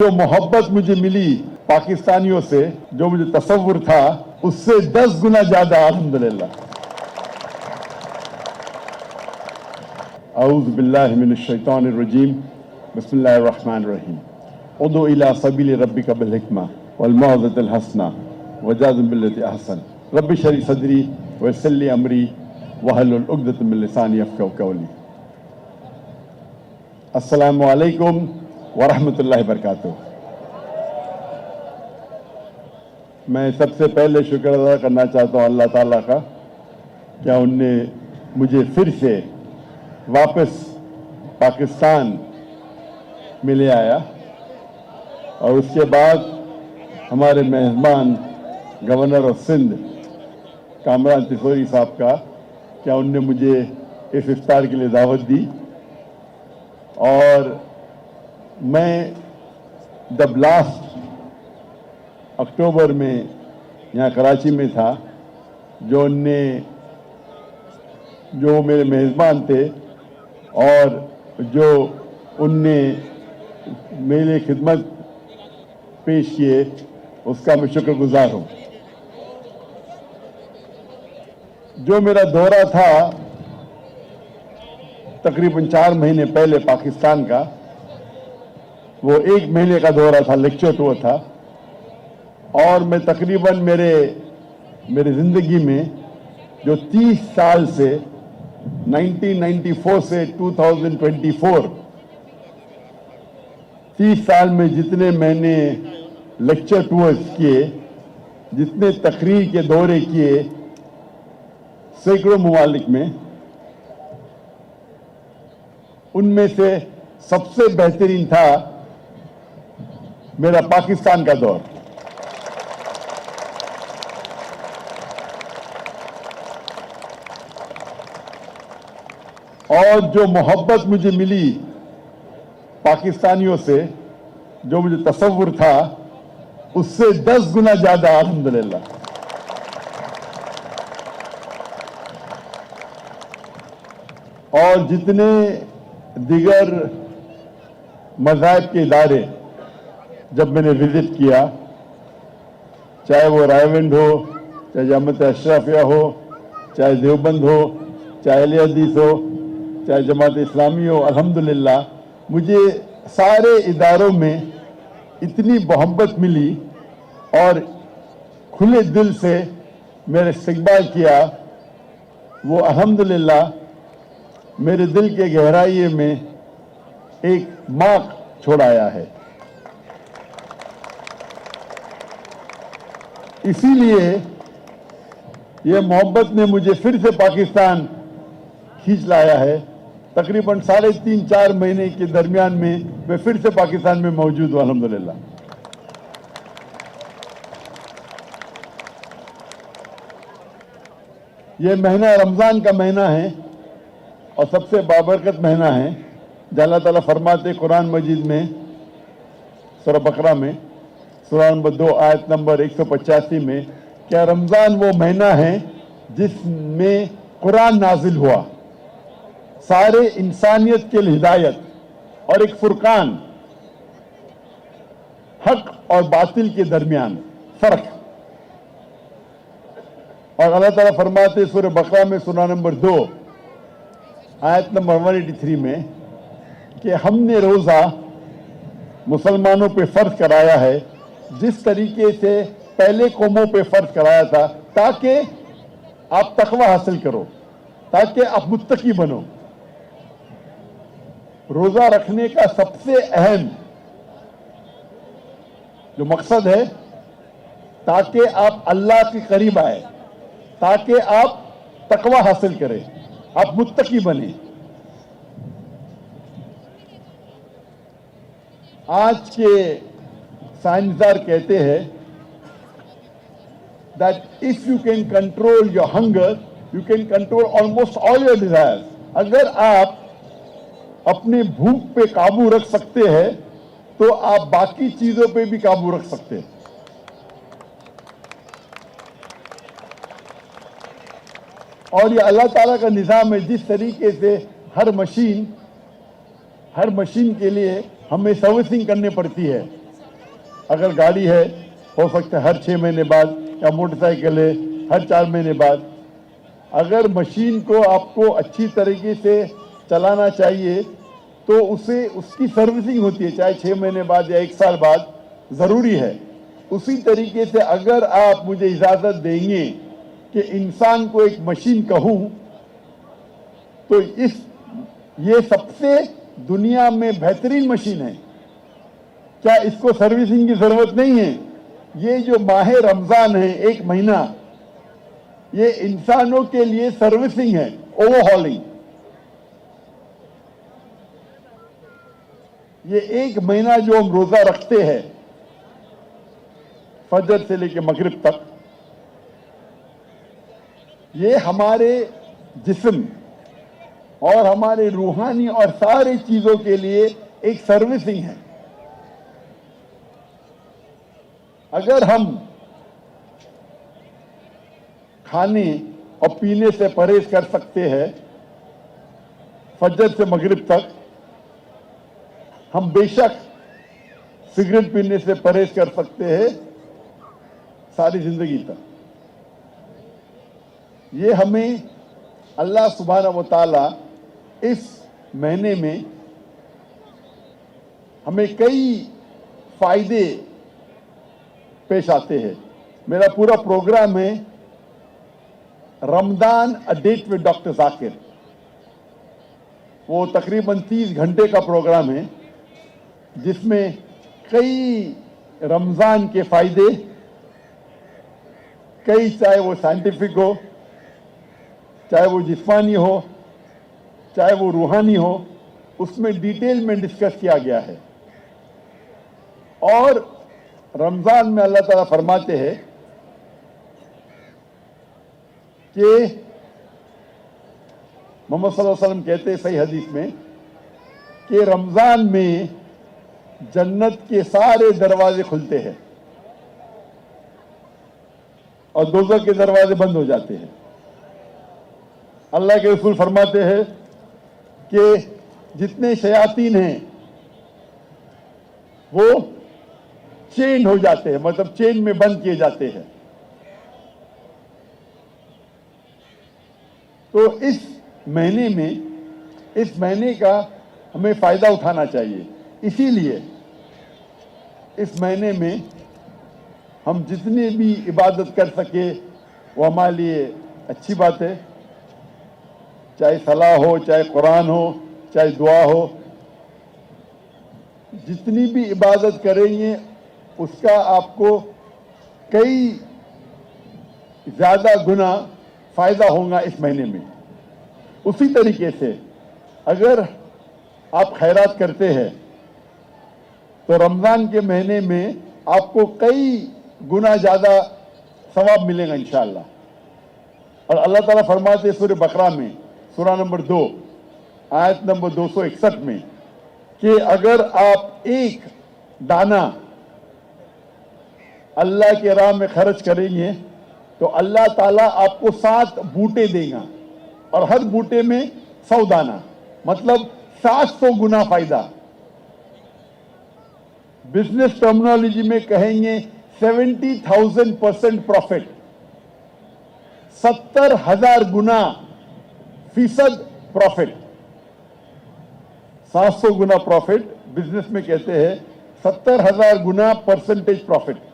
जो मोहब्बत मुझे मिली पाकिस्तानियों से, जो मुझे तसव्वुर था, उससे 10 गुना ज्यादा अल्हम्दुलिल्लाह। औज़ु बिल्लाहि मिनश शैतानिर रजीम, बिस्मिल्लाहिर रहमानिर रहीम। उदु इला सबीली रब्बिका बिल हिकमा वल मौइज़तिल हसना वजादिल बिल्लती अहसन। रब्बि शरह सदरी वयस्सिर ली अमरी वहलुल उक़दतम मिन लिसानी यफ़क़हू क़ौली। अस्सलामु अलैकुम वरहमतुल्लाहि वबरकातुहू। मैं सबसे पहले शुक्र अदा करना चाहता हूँ अल्लाह ताला का, क्या उनने मुझे फिर से वापस पाकिस्तान में ले आया, और उसके बाद हमारे मेहमान गवर्नर ऑफ सिंध कामरान तिफोरी साहब का, क्या उनने मुझे इस इफ्तार के लिए दावत दी। और मैं जब लास्ट अक्टूबर में यहाँ कराची में था, जो मेरे मेज़बान थे और जो उनने मेरे लिए खिदमत पेश किए, उसका मैं शुक्रगुजार हूँ। जो मेरा दौरा था तकरीबन 4 महीने पहले पाकिस्तान का, वो 1 महीने का दौरा था, लेक्चर टूर था। और मैं तकरीबन मेरे ज़िंदगी में जो 30 साल से 1994 से 2024 30 साल में जितने मैंने लेक्चर टूर्स किए, जितने तकरीर के दौरे किए सैकड़ों ममालिक में, उनमें से सबसे बेहतरीन था मेरा पाकिस्तान का दौर। और जो मोहब्बत मुझे मिली पाकिस्तानियों से, जो मुझे तसव्वुर था, उससे 10 गुना ज्यादा अल्हम्दुलिल्लाह। और जितने दिगर मज़ाहिब के इदारे जब मैंने विजिट किया, चाहे वो रायविंड हो, चाहे जमात अशराफिया हो, चाहे देवबंद हो, चाहे अहले हदीस हो, चाहे जमात इस्लामी हो, अल्हम्दुलिल्लाह मुझे सारे इदारों में इतनी मोहब्बत मिली और खुले दिल से मेरा इस्तकबाल किया। वो अल्हम्दुलिल्लाह मेरे दिल के गहराई में एक मार्क छोड़ाया है। इसीलिए ये मोहब्बत ने मुझे फिर से पाकिस्तान खींच लाया है। तकरीबन 3.5-4 महीने के दरमियान में मैं फिर से पाकिस्तान में मौजूद हूँ अल्हम्दुलिल्लाह। ये महीना रमज़ान का महीना है और सबसे बाबरकत महीना है। अल्लाह ताला फरमाते कुरान मजीद में सूरह बकरा में सूरह नंबर 2 आयत नंबर 185 में, क्या रमज़ान वो महीना है जिसमें कुरान नाजिल हुआ, सारे इंसानियत के लिए हिदायत और एक फुरकान, हक और बातिल के दरमियान फर्क। और अल्लाह ताला फरमाते सूरह बकरा में सूरह नंबर 2 आयत नंबर 183 में कि हमने रोज़ा मुसलमानों पे फर्ज कराया है जिस तरीके से पहले कौमों पे फर्ज कराया था, ताकि आप तकवा हासिल करो, ताकि आप मुत्तकी बनो। रोज़ा रखने का सबसे अहम जो मकसद है, ताकि आप अल्लाह के करीब आए, ताकि आप तकवा हासिल करें, आप मुत्तकी बने। आज के साइंसदान कहते हैं that if you can control your hunger, you can control almost all your desires. अगर आप अपने भूख पे काबू रख सकते हैं तो आप बाकी चीजों पे भी काबू रख सकते हैं। और ये अल्लाह ताला का निज़ाम है। जिस तरीके से हर मशीन के लिए हमें सर्विसिंग करनी पड़ती है, اگر گاڑی ہے ہو سکتا ہے ہر 6 مہینے بعد، یا موٹر سائیکل ہے ہر 4 مہینے بعد. اگر مشین کو آپ کو اچھی طریقے سے چلانا چاہیے تو اسے اس کی سروسنگ ہوتی ہے، چاہے 6 مہینے بعد یا 1 سال بعد ضروری ہے. اسی طریقے سے اگر آپ مجھے اجازت دیں گے کہ انسان کو ایک مشین کہوں تو یہ سب سے دنیا میں بہترین مشین ہے. کیا اس کو سروسنگ کی ضرورت نہیں ہے؟ یہ جو ماہ رمضان ہے 1 مہینہ، یہ انسانوں کے لیے سروسنگ ہے، اوور ہالنگ. یہ 1 مہینہ جو ہم روزہ رکھتے ہیں فجر سے لے کے مغرب تک، یہ ہمارے جسم اور ہمارے روحانی اور سارے چیزوں کے لیے ایک سروسنگ ہے. اگر ہم کھانے اور پینے سے پرہیز کر سکتے ہیں فجر سے مغرب تک، ہم بے شک سگریٹ پینے سے پرہیز کر سکتے ہیں ساری زندگی تک. یہ ہمیں اللہ سبحانہ و تعالی اس مہینے میں ہمیں کئی فائدے پیش آتے ہیں. میرا پورا پروگرام ہے رمضان اے ڈیٹ ود ڈاکٹر ذاکر. وہ تقریباً 30 گھنٹے کا پروگرام ہے جس میں کئی رمضان کے فائدے، کئی چاہے وہ سائنٹیفک ہو، چاہے وہ جسمانی ہو، چاہے وہ روحانی ہو، اس میں ڈیٹیل میں ڈسکس کیا گیا ہے. اور رمضان میں اللہ تعالیٰ فرماتے ہیں کہ محمد صلی اللہ علیہ وسلم کہتے ہیں صحیح حدیث میں کہ رمضان میں جنت کے سارے دروازے کھلتے ہیں اور دوزخ کے دروازے بند ہو جاتے ہیں. اللہ کے رسول فرماتے ہیں کہ جتنے شیاطین ہیں وہ چین ہو جاتے ہیں، مطلب چین میں بند کیے جاتے ہیں. تو اس مہینے کا ہمیں فائدہ اٹھانا چاہیے. اسی لیے اس مہینے میں ہم جتنی بھی عبادت کر سکے وہ ہمارے لیے اچھی بات ہے، چاہے صلاح ہو، چاہے قرآن ہو، چاہے دعا ہو. جتنی بھی عبادت کریں گے اس کا آپ کو کئی زیادہ گنا فائدہ ہوگا اس مہینے میں. اسی طریقے سے اگر آپ خیرات کرتے ہیں تو رمضان کے مہینے میں آپ کو کئی گنا زیادہ ثواب ملے گا انشاءاللہ. اور اللہ تعالیٰ فرماتے ہیں سورہ بقرہ میں، سورہ نمبر 2 آیت نمبر 261 میں کہ اگر آپ ایک دانہ اللہ کے راہ میں خرچ کریں گے تو اللہ تعالیٰ آپ کو 7 بوٹے دے گا، اور ہر بوٹے میں 100 دانہ، مطلب 700 گنا فائدہ. بزنس ٹرمنالوجی میں کہیں گے 70,000% پروفٹ، 70,000 گنا فیصد پروفٹ. 700 گنا پروفٹ بزنس میں کہتے ہیں، 70,000 گنا پرسنٹیج پروفٹ.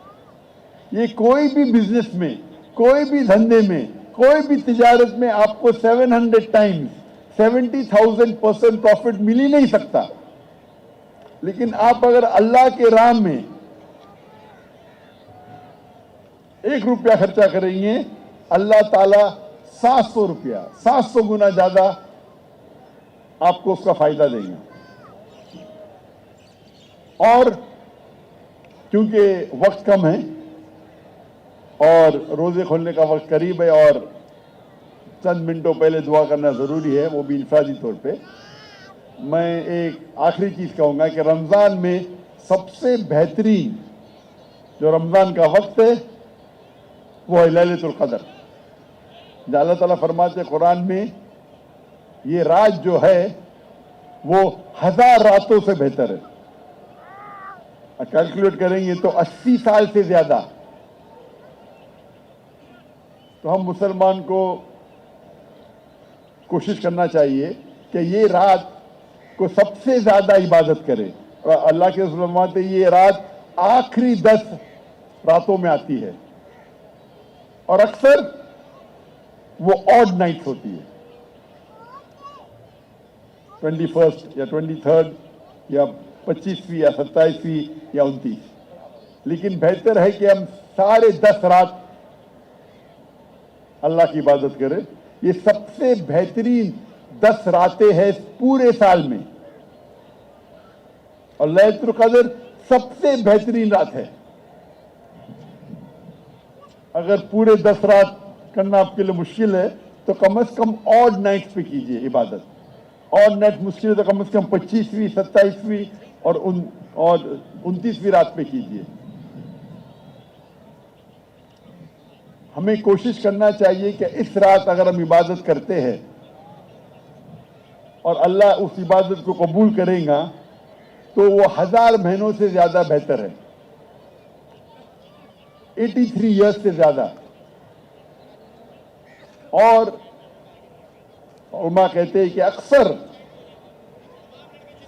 یہ کوئی بھی بزنس میں، کوئی بھی دھندے میں، کوئی بھی تجارت میں آپ کو 700 ٹائمز 70,000% پروفٹ مل ہی نہیں سکتا. لیکن آپ اگر اللہ کے راہ میں 1 روپیہ خرچہ کریں گے، اللہ تعالیٰ 700 روپیہ 700 گنا زیادہ آپ کو اس کا فائدہ دیں گے. اور کیونکہ وقت کم ہے اور روزے کھولنے کا وقت قریب ہے اور چند منٹوں پہلے دعا کرنا ضروری ہے، وہ بھی انفرادی طور پہ، میں ایک آخری چیز کہوں گا کہ رمضان میں سب سے بہترین جو رمضان کا وقت ہے وہ ہے لیلۃ القدر. جو اللہ تعالیٰ فرماتے ہیں قرآن میں یہ رات جو ہے وہ 1000 راتوں سے بہتر ہے. कैलकुलेट करेंगे तो 80 साल से ज्यादा तो हम मुसलमान को कोशिश करना चाहिए कि ये रात को सबसे ज्यादा इबादत करे। और अल्लाह के रसूल फरमाते हैं ये रात आखिरी 10 रातों में आती है और अक्सर वो ऑड नाइट होती है, 21 या 23 या 25वीं या 27वीं या 29। लेकिन बेहतर है कि हम सारे 10 रात अल्लाह की इबादत करें। ये सबसे बेहतरीन 10 रातें हैं पूरे साल में और लैलतुल क़द्र सबसे बेहतरीन रात है। अगर पूरे 10 रात करना आपके लिए मुश्किल है तो कम से कम ऑड नाइट्स पे कीजिए इबादत। ऑड नाइट मुश्किल है तो कम से कम 25वीं, 27वीं और 29वीं रात पे कीजिए। हमें कोशिश करना चाहिए कि इस रात अगर हम इबादत करते हैं और अल्लाह उस इबादत को कबूल करेगा तो वो 1000 महीनों से ज्यादा बेहतर है, 83 ईयर्स से ज्यादा। और उलमा कहते हैं कि अक्सर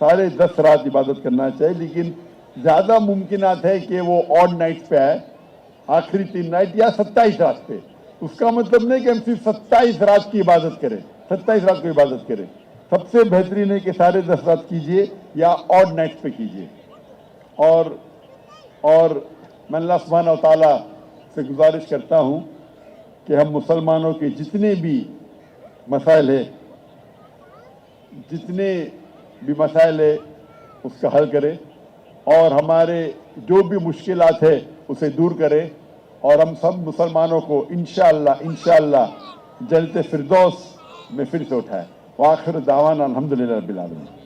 सारे 10 रात इबादत करना चाहिए, लेकिन ज्यादा मुमकिनात है कि वो ऑड नाइट्स पे आए, आखिरी 3 नाइट या 27 रात पे। उसका मतलब नहीं कि हम सिर्फ 27 रात की इबादत करें, 27 रात को इबादत करें। सबसे बेहतरीन है कि सारे 10 रात कीजिए या ऑड नाइट्स पे कीजिए। और मैं अल्लाह सुब्हानहू व तआला से गुजारिश करता हूँ कि हम मुसलमानों के जितने भी मसाइल है, जितने भी मसाइल है उसका हल करें और हमारे जो भी मुश्किलात है उसे दूर करें और हम सब मुसलमानों को इंशाअल्लाह जन्नत फिरदौस में फिर से उठाए। व आखिर दावाना अल्हम्दुलिल्लाह रब्बिल आलमीन।